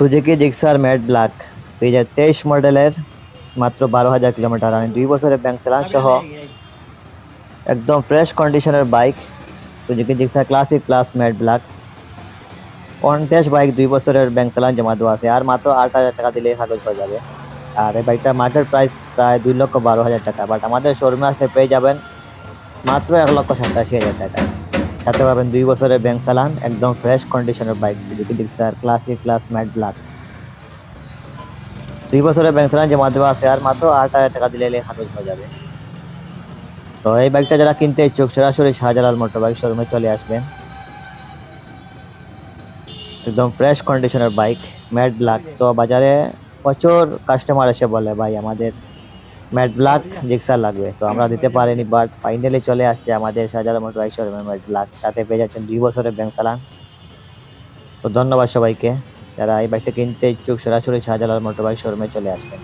Suzuki Gixxer matte black 2023 মডেলের, মাত্র 12,000 kilometre running, 2 বছরের ব্যাংক চালান সহ একদম ফ্রেশ কন্ডিশনের bike. Suzuki Gixxer classic plus matte black contest bike, 2 বছরের ব্যাংক চালান জমা দেওয়া আছে, আর মাত্র 8,000 টাকা দিলে কাগজ হয়ে যাবে। আর এই বাইকটার মার্কেট প্রাইস প্রায় 2,12,000 টাকা, বাট আমাদের শোরুমে আসলে পেয়ে যাবেন মাত্র 1,87,000 টাকায়। সাথে পাবেন 2 বছরের ব্যাংক চালান, একদম ফ্রেশ কন্ডিশনের bike Suzuki Gixxer classic plus matte black. 2 বছরের ব্যাংক চালান জমা দেওয়া আছে, আর মাত্র 8,000 টাকা দিলে কাগজ হয়ে যাবে। তো এই বাইকটা যারা কিনতে ইচ্ছুক সরাসরি শাহজালাল মোটর বাইক শোরুমে চলে আসবেন। একদম ফ্রেশ কন্ডিশনের বাইক ম্যাট ব্ল্যাক। তো বাজারে প্রচুর কাস্টমার এসে বলে ভাই আমাদের ম্যাট ব্ল্যাক জিক্সার লাগবে, তো আমরা দিতে পারিনি, বাট ফাইনালি চলে আসছে আমাদের শাহজালাল মোটর বাইক শোরুমে ম্যাট ব্ল্যাক, সাথে পেয়ে যাচ্ছেন 2 বছরের ব্যাংক চালান। তো ধন্যবাদ সবাইকে, যারা এই বাইকটা কিনতে ইচ্ছুক সরাসরি শাহজালাল মোটর বাইক শোরুমে চলে আসবেন।